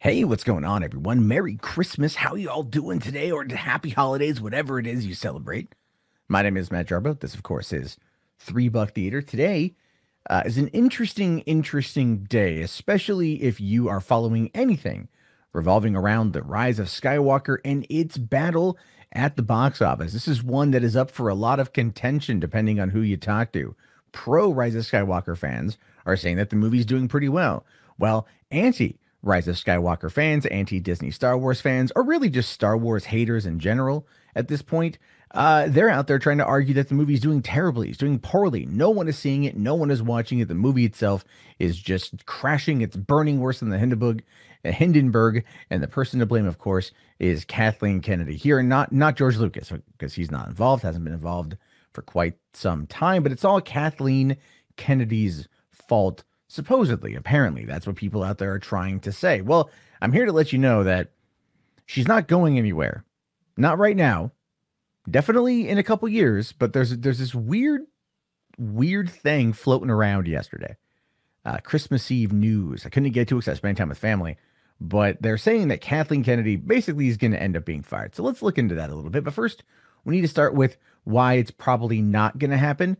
Hey, what's going on, everyone? Merry Christmas. How you all doing today? Or happy holidays, whatever it is you celebrate. My name is Matt Jarbo. This, of course, is $3 Theater. Today is an interesting day, especially if you are following anything revolving around the Rise of Skywalker and its battle at the box office. This is one that is up for a lot of contention, depending on who you talk to. Pro Rise of Skywalker fans are saying that the movie's doing pretty well, while anti Rise of Skywalker fans, anti-Disney Star Wars fans, or really just Star Wars haters in general at this point, they're out there trying to argue that the movie's doing terribly, it's doing poorly. No one is seeing it, no one is watching it. The movie itself is just crashing. It's burning worse than the Hindenburg, and the person to blame, of course, is Kathleen Kennedy here, and not George Lucas, because he's not involved, hasn't been involved for quite some time, but it's all Kathleen Kennedy's fault. Supposedly, apparently, that's what people out there are trying to say. Well, I'm here to let you know that she's not going anywhere. Not right now. Definitely in a couple years, but there's this weird thing floating around yesterday. Christmas Eve news. I couldn't get too excited, spending time with family, but they're saying that Kathleen Kennedy basically is going to end up being fired. So let's look into that a little bit. But first, we need to start with why it's probably not going to happen.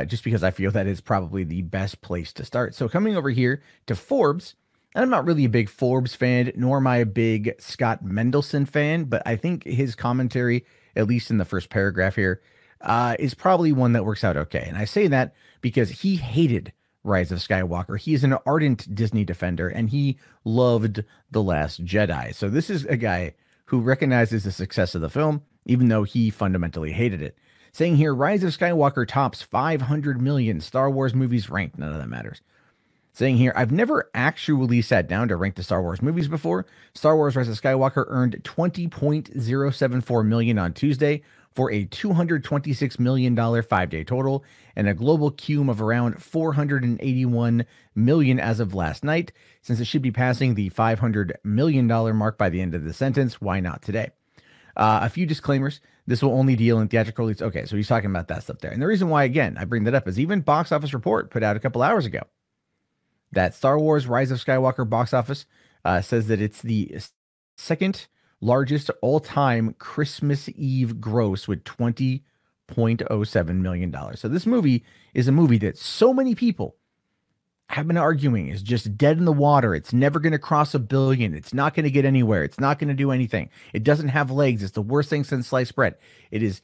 Just because I feel that is probably the best place to start. So coming over here to Forbes, and I'm not really a big Forbes fan, nor am I a big Scott Mendelson fan, but I think his commentary, at least in the first paragraph here, is probably one that works out okay. And I say that because he hated Rise of Skywalker. He is an ardent Disney defender, and he loved The Last Jedi. So this is a guy who recognizes the success of the film, even though he fundamentally hated it. Saying here, Rise of Skywalker tops 500 million Star Wars movies ranked. None of that matters. Saying here, I've never actually sat down to rank the Star Wars movies before. Star Wars Rise of Skywalker earned 20.074 million on Tuesday for a $226 million 5-day total and a global cume of around 481 million as of last night. Since it should be passing the $500 million mark by the end of the sentence, why not today? A few disclaimers. This will only deal in theatrical release. Okay, so he's talking about that stuff there. And the reason why, again, I bring that up is even Box Office Report put out a couple hours ago that Star Wars Rise of Skywalker box office says that it's the second largest all-time Christmas Eve gross with $20.07 million. So this movie is a movie that so many people have been arguing is just dead in the water. It's never going to cross $1 billion. It's not going to get anywhere. It's not going to do anything. It doesn't have legs. It's the worst thing since sliced bread. It is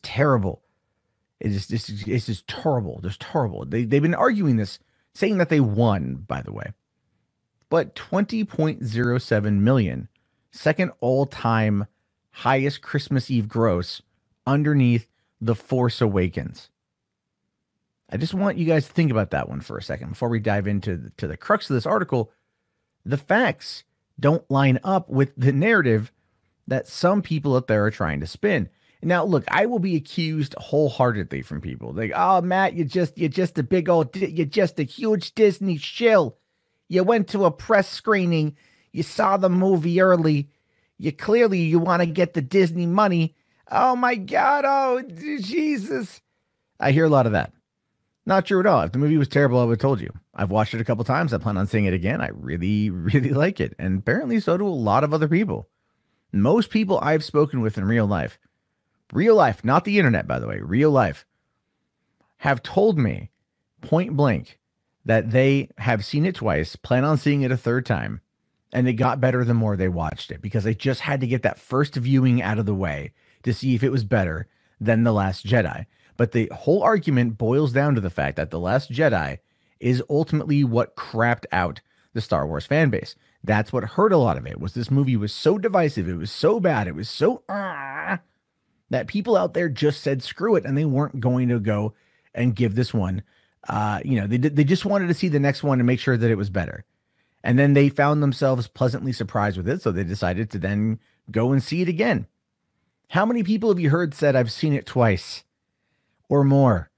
terrible. It's just terrible. Just terrible. They've been arguing this, saying that they won, by the way. But 20.07 million, second all-time highest Christmas Eve gross underneath The Force Awakens. I just want you guys to think about that one for a second before we dive into the crux of this article. The facts don't line up with the narrative that some people out there are trying to spin. Now, look, I will be accused wholeheartedly from people like, "Oh, Matt, you're just a huge Disney shill. You went to a press screening. You saw the movie early. You want to get the Disney money. Oh my God. Oh, Jesus." I hear a lot of that. Not true at all. If the movie was terrible, I would have told you. I've watched it a couple times. I plan on seeing it again. I really like it. And apparently so do a lot of other people. Most people I've spoken with in real life, not the internet, by the way, real life, have told me point blank that they have seen it twice, plan on seeing it a third time, and it got better the more they watched it because they just had to get that first viewing out of the way to see if it was better than The Last Jedi. But the whole argument boils down to the fact that The Last Jedi is ultimately what crapped out the Star Wars fan base. That's what hurt a lot of it, was this movie was so divisive, it was so bad, it was so that people out there just said screw it, and they weren't going to go and give this one. They just wanted to see the next one and make sure that it was better. And then they found themselves pleasantly surprised with it, so they decided to then go and see it again. How many people have you heard said, "I've seen it twice"? Or more?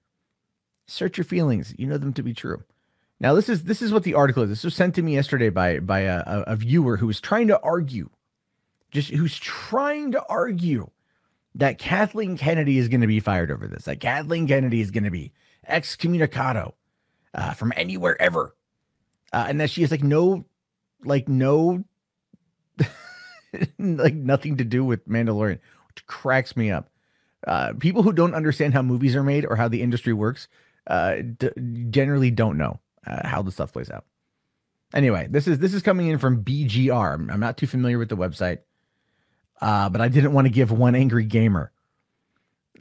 Search your feelings. You know them to be true. Now, this is what the article is. This was sent to me yesterday by a viewer who was trying to argue, that Kathleen Kennedy is going to be fired over this. That Kathleen Kennedy is going to be excommunicado from anywhere ever, and that she has no like nothing to do with Mandalorian, which cracks me up. People who don't understand how movies are made or how the industry works generally don't know how the stuff plays out. Anyway, this is coming in from BGR. I'm not too familiar with the website, but I didn't want to give One Angry Gamer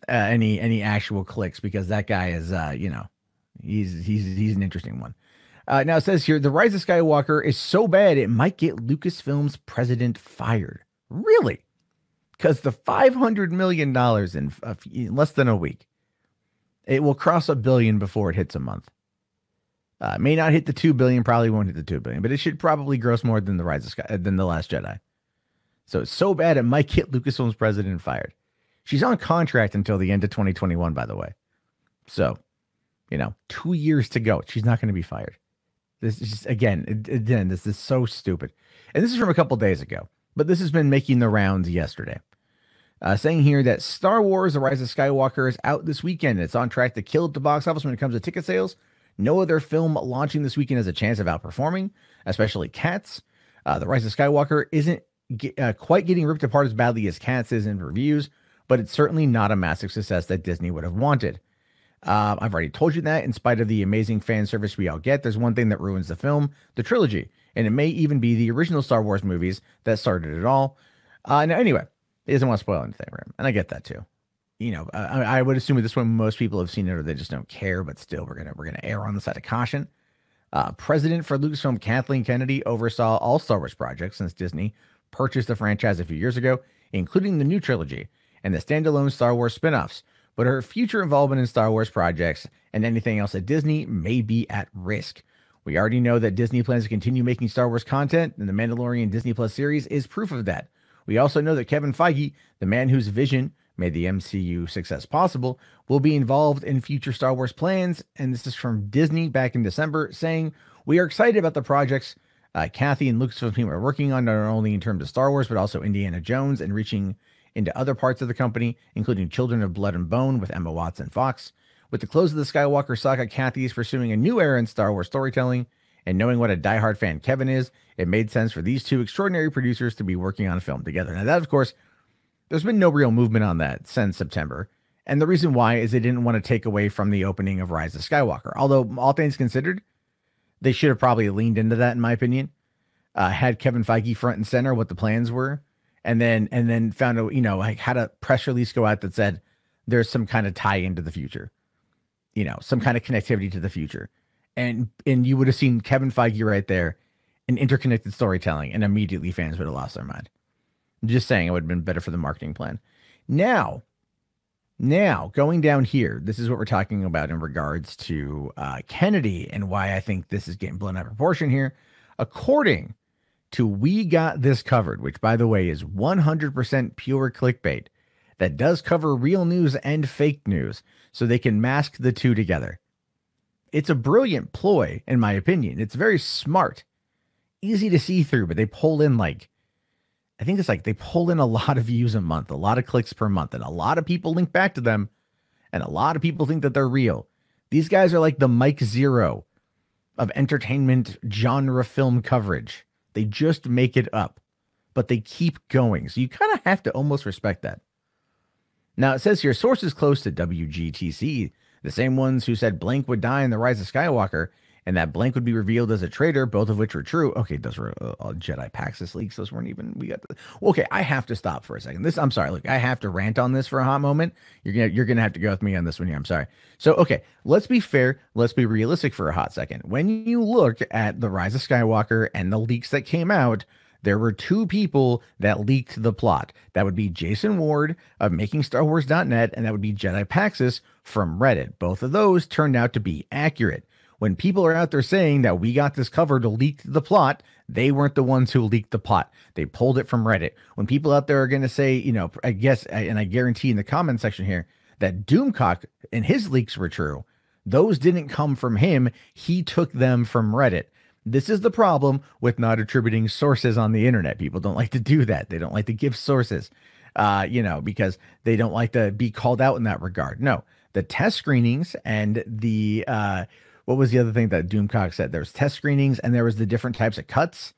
any actual clicks because that guy is he's an interesting one. Now it says here, the Rise of Skywalker is so bad it might get Lucasfilm's president fired. Really? Because the $500 million in less than a week, it will cross $1 billion before it hits a month. May not hit the $2 billion, probably won't hit the $2 billion, but it should probably gross more than the Last Jedi. So it's so bad it might get Lucasfilm's president fired. She's on contract until the end of 2021, by the way. So, 2 years to go. She's not going to be fired. This is just, again, this is so stupid. And this is from a couple days ago, but this has been making the rounds yesterday. Saying here that Star Wars: The Rise of Skywalker is out this weekend. It's on track to kill at the box office when it comes to ticket sales. No other film launching this weekend has a chance of outperforming, especially Cats. The Rise of Skywalker isn't quite getting ripped apart as badly as Cats is in reviews, but it's certainly not a massive success that Disney would have wanted. I've already told you that in spite of the amazing fan service we all get, there's one thing that ruins the film, the trilogy, and it may even be the original Star Wars movies that started it all. Now, anyway, he doesn't want to spoil anything for him, and I get that too. I would assume with this one, most people have seen it or they just don't care, but still, we're gonna err on the side of caution. President for Lucasfilm Kathleen Kennedy oversaw all Star Wars projects since Disney purchased the franchise a few years ago, including the new trilogy and the standalone Star Wars spin-offs. But her future involvement in Star Wars projects and anything else at Disney may be at risk. We already know that Disney plans to continue making Star Wars content, and the Mandalorian Disney Plus series is proof of that. We also know that Kevin Feige, the man whose vision made the MCU success possible, will be involved in future Star Wars plans. And this is from Disney back in December, saying, "We are excited about the projects Kathy and Lucasfilm team are working on, not only in terms of Star Wars, but also Indiana Jones and reaching into other parts of the company, including Children of Blood and Bone with Emma Watson Fox. With the close of the Skywalker saga, Kathy is pursuing a new era in Star Wars storytelling, and knowing what a diehard fan Kevin is, it made sense for these two extraordinary producers to be working on a film together." Now that, of course, there's been no real movement on that since September. And the reason why is they didn't want to take away from the opening of Rise of Skywalker. Although, all things considered, they should have probably leaned into that, in my opinion. Had Kevin Feige front and center what the plans were, and then found a, had a press release go out that said there's some kind of tie into the future, some kind of connectivity to the future. And you would have seen Kevin Feige right there in interconnected storytelling, and immediately fans would have lost their mind. Just saying, it would have been better for the marketing plan. Now, going down here, this is what we're talking about in regards to Kennedy and why I think this is getting blown out of proportion here. According to We Got This Covered, which, by the way, is 100% pure clickbait, that does cover real news and fake news, so they can mask the two together. It's a brilliant ploy, in my opinion. It's very smart, easy to see through, but they pull in they pull in a lot of views a month, a lot of clicks per month, and a lot of people link back to them, and a lot of people think that they're real. These guys are like the Mike Zero of entertainment genre film coverage. They just make it up, but they keep going. So you kind of have to almost respect that. Now, it says here, sources close to WGTC, the same ones who said Blank would die in The Rise of Skywalker, and that Blank would be revealed as a traitor, both of which were true. Okay, those were Jedi Paxis leaks. Those weren't even, okay, I have to stop for a second. I'm sorry, look, I have to rant on this for a hot moment. You're gonna have to go with me on this one here. I'm sorry. So, okay, let's be fair. Let's be realistic for a hot second. When you look at The Rise of Skywalker and the leaks that came out, there were two people that leaked the plot. That would be Jason Ward of MakingStarWars.net, and that would be Jedi Paxis from Reddit. Both of those turned out to be accurate. When people are out there saying that We Got This Covered leaked the plot, they weren't the ones who leaked the plot. They pulled it from Reddit. When people out there are going to say, I guess, and I guarantee in the comment section here, that Doomcock and his leaks were true, those didn't come from him. He took them from Reddit. This is the problem with not attributing sources on the internet. People don't like to do that. They don't like to give sources, because they don't like to be called out in that regard. No, the test screenings and what was the other thing that Doomcock said? There was test screenings and there was the different types of cuts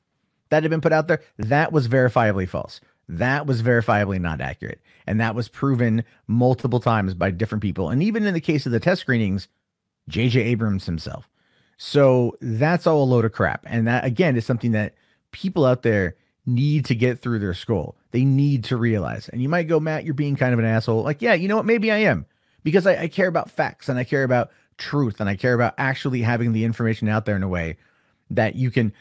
that had been put out there, that was verifiably false. That was verifiably not accurate. And that was proven multiple times by different people. And even in the case of the test screenings, J.J. Abrams himself. So that's all a load of crap. And that, again, is something that people out there need to get through their skull. They need to realize. And you might go, Matt, you're being kind of an asshole. Like, yeah, you know what? Maybe I am. Because I care about facts and I care about truth and I care about actually having the information out there in a way that you can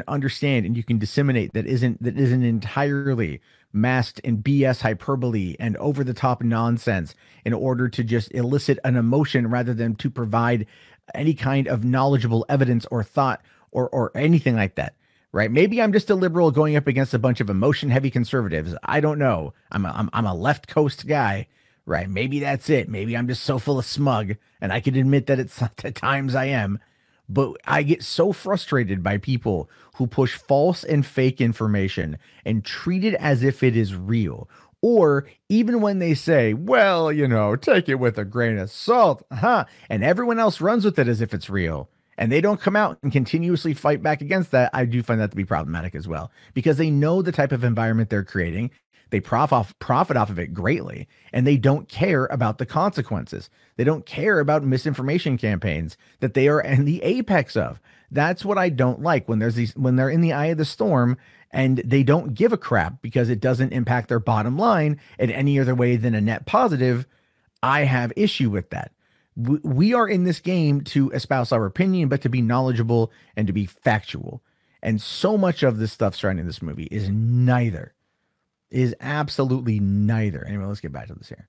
understand and you can disseminate that isn't entirely masked in BS hyperbole and over the top nonsense in order to just elicit an emotion rather than to provide any kind of knowledgeable evidence or thought or anything like that. Right? Maybe I'm just a liberal going up against a bunch of emotion heavy conservatives. I don't know. I'm a left coast guy. Right? Maybe that's it. Maybe I'm just so full of smug and I can admit that at times I am. But I get so frustrated by people who push false and fake information and treat it as if it is real. Or even when they say, well, you know, take it with a grain of salt, and everyone else runs with it as if it's real. And they don't come out and continuously fight back against that. I do find that to be problematic as well, because they know the type of environment they're creating. They profit off of it greatly, and they don't care about the consequences. They don't care about misinformation campaigns that they are in the apex of. That's what I don't like when they're in the eye of the storm and they don't give a crap because it doesn't impact their bottom line in any other way than a net positive. I have issue with that. We are in this game to espouse our opinion, but to be knowledgeable and to be factual. And so much of this stuff surrounding this movie is neither. Is absolutely neither. Anyway, let's get back to this here.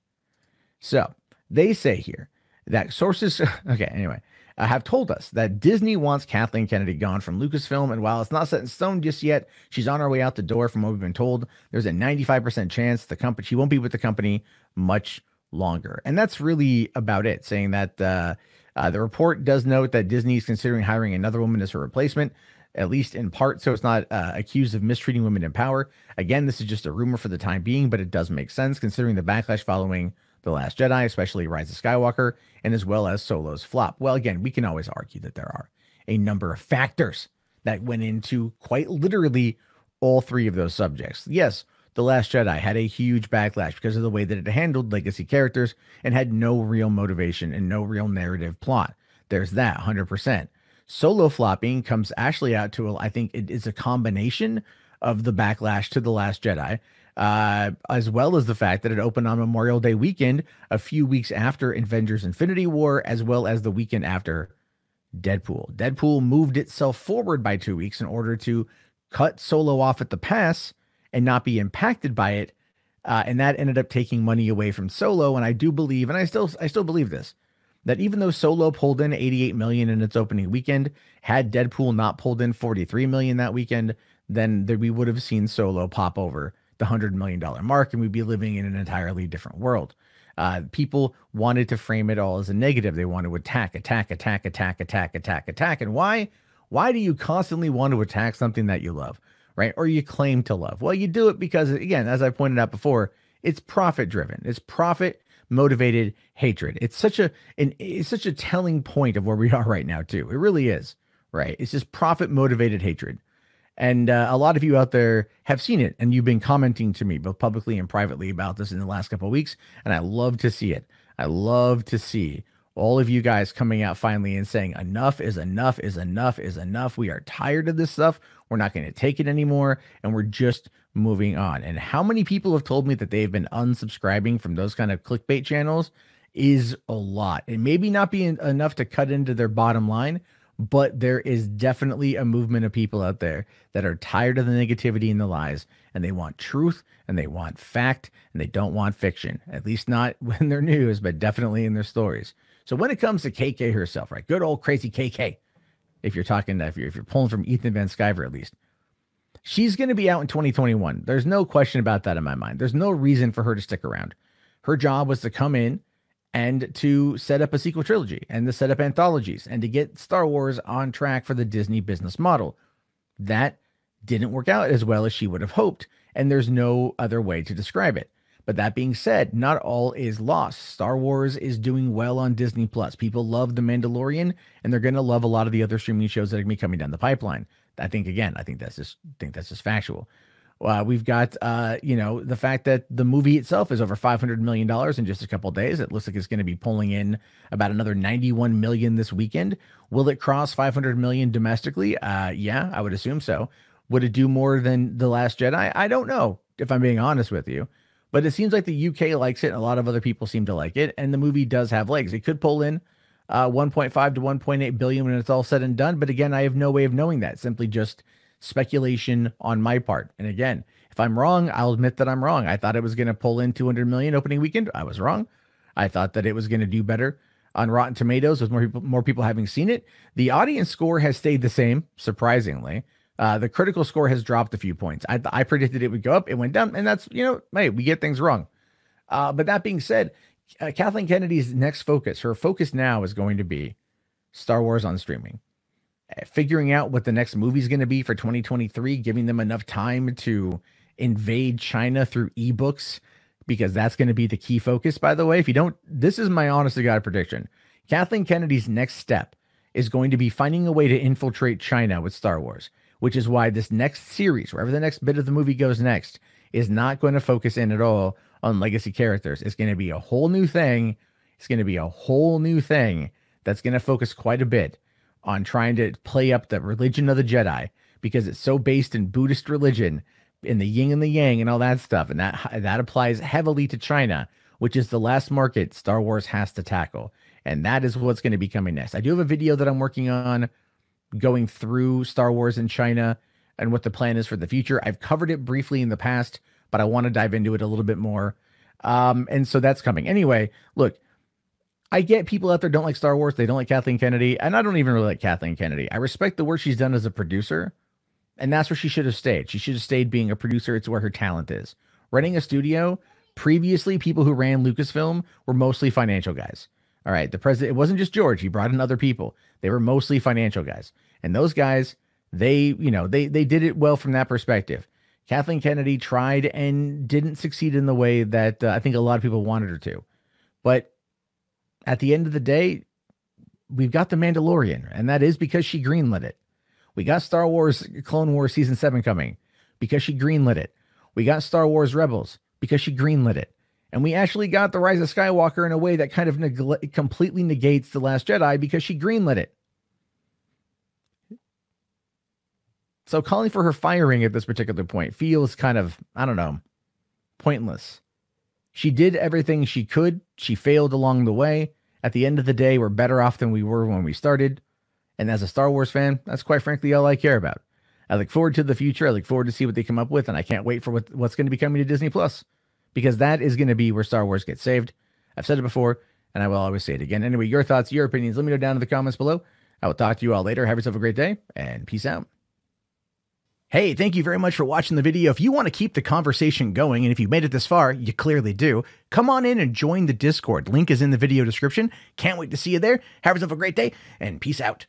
So they say here that sources, okay, anyway, have told us that Disney wants Kathleen Kennedy gone from Lucasfilm. And while it's not set in stone just yet, she's on her way out the door from what we've been told. There's a 95% chance she won't be with the company much longer. And that's really about it, saying that the report does note that Disney is considering hiring another woman as her replacement, at least in part, so it's not accused of mistreating women in power. Again, this is just a rumor for the time being, but it does make sense considering the backlash following The Last Jedi, especially Rise of Skywalker, and as well as Solo's flop. Well, again, we can always argue that there are a number of factors that went into quite literally all three of those subjects. Yes, The Last Jedi had a huge backlash because of the way that it handled legacy characters and had no real motivation and no real narrative plot. There's that, 100%. Solo flopping comes actually out to, I think it is a combination of the backlash to The Last Jedi, as well as the fact that it opened on Memorial Day weekend, a few weeks after Avengers Infinity War, as well as the weekend after Deadpool. Deadpool moved itself forward by 2 weeks in order to cut Solo off at the pass and not be impacted by it. And that ended up taking money away from Solo. And I do believe, and I still believe this, that even though Solo pulled in 88 million in its opening weekend, had Deadpool not pulled in 43 million that weekend, then we would have seen Solo pop over the $100 million mark, and we'd be living in an entirely different world. People wanted to frame it all as a negative. They want to attack. And why? Why do you constantly want to attack something that you love, right? Or you claim to love? Well, you do it because, again, as I pointed out before, it's profit driven. It's profit motivated hatred. It's such a telling point of where we are right now too. It really is, right? It's just profit motivated hatred. And a lot of you out there have seen it, and you've been commenting to me both publicly and privately about this in the last couple of weeks. And I love to see it. I love to see all of you guys coming out finally and saying enough is enough is enough is enough. We are tired of this stuff. We're not going to take it anymore. And we're just moving on. And how many people have told me that they've been unsubscribing from those kind of clickbait channels is a lot. It may be not be enough to cut into their bottom line, but there is definitely a movement of people out there that are tired of the negativity and the lies, and they want truth and they want fact and they don't want fiction, at least not in their news, but definitely in their stories. So when it comes to KK herself, right? Good old crazy KK. If you're talking, if you're pulling from Ethan Van Sciver, at least, she's going to be out in 2021. There's no question about that in my mind. There's no reason for her to stick around. Her job was to come in and to set up a sequel trilogy and to set up anthologies and to get Star Wars on track for the Disney business model. That didn't work out as well as she would have hoped, and there's no other way to describe it. But that being said, not all is lost. Star Wars is doing well on Disney Plus. People love The Mandalorian, and they're going to love a lot of the other streaming shows that are going to be coming down the pipeline. I think that's just factual. We've got, the fact that the movie itself is over $500 million in just a couple of days. It looks like it's going to be pulling in about another 91 million this weekend. Will it cross 500 million domestically? Yeah, I would assume so. Would it do more than The Last Jedi? I don't know, if I'm being honest with you. But it seems like the UK likes it, and a lot of other people seem to like it, and the movie does have legs. It could pull in 1.5 to 1.8 billion when it's all said and done. But again, I have no way of knowing that. Simply just speculation on my part. And again, if I'm wrong, I'll admit that I'm wrong. I thought it was going to pull in 200 million opening weekend. I was wrong. I thought that it was going to do better on Rotten Tomatoes with more people having seen it. The audience score has stayed the same, surprisingly. The critical score has dropped a few points. I predicted it would go up. It went down. And that's, hey, we get things wrong. But that being said, Kathleen Kennedy's next focus, her focus now is going to be Star Wars on streaming. Figuring out what the next movie is going to be for 2023, giving them enough time to invade China through ebooks, because that's going to be the key focus, by the way. If you don't, this is my honest to God prediction. Kathleen Kennedy's next step is going to be finding a way to infiltrate China with Star Wars, which is why this next series, wherever the next bit of the movie goes next, is not going to focus in at all on legacy characters. It's going to be a whole new thing. It's going to be a whole new thing that's going to focus quite a bit on trying to play up the religion of the Jedi, because it's so based in Buddhist religion, in the yin and the yang and all that stuff. And that applies heavily to China, which is the last market Star Wars has to tackle. And that is what's going to be coming next. I do have a video that I'm working on going through Star Wars in China and what the plan is for the future. I've covered it briefly in the past, but I want to dive into it a little bit more. And so that's coming. Anyway, look, I get people out there don't like Star Wars. They don't like Kathleen Kennedy. And I don't even really like Kathleen Kennedy. I respect the work she's done as a producer. And that's where she should have stayed. She should have stayed being a producer. It's where her talent is. Running a studio, previously, people who ran Lucasfilm were mostly financial guys. All right. The president, it wasn't just George. He brought in other people. They were mostly financial guys. And those guys, they did it well from that perspective. Kathleen Kennedy tried and didn't succeed in the way that I think a lot of people wanted her to. But at the end of the day, we've got The Mandalorian, and that is because she greenlit it. We got Star Wars Clone Wars Season 7 coming because she greenlit it. We got Star Wars Rebels because she greenlit it. And we actually got The Rise of Skywalker in a way that kind of completely negates The Last Jedi because she greenlit it. So calling for her firing at this particular point feels kind of, I don't know, pointless. She did everything she could. She failed along the way. At the end of the day, we're better off than we were when we started. And as a Star Wars fan, that's quite frankly all I care about. I look forward to the future. I look forward to see what they come up with. And I can't wait for what's going to be coming to Disney Plus, because that is going to be where Star Wars gets saved. I've said it before, and I will always say it again. Anyway, your thoughts, your opinions, let me know down in the comments below. I will talk to you all later. Have yourself a great day, and peace out. Hey, thank you very much for watching the video. If you want to keep the conversation going, and if you made it this far, you clearly do, come on in and join the Discord. Link is in the video description. Can't wait to see you there. Have yourself a great day, and peace out.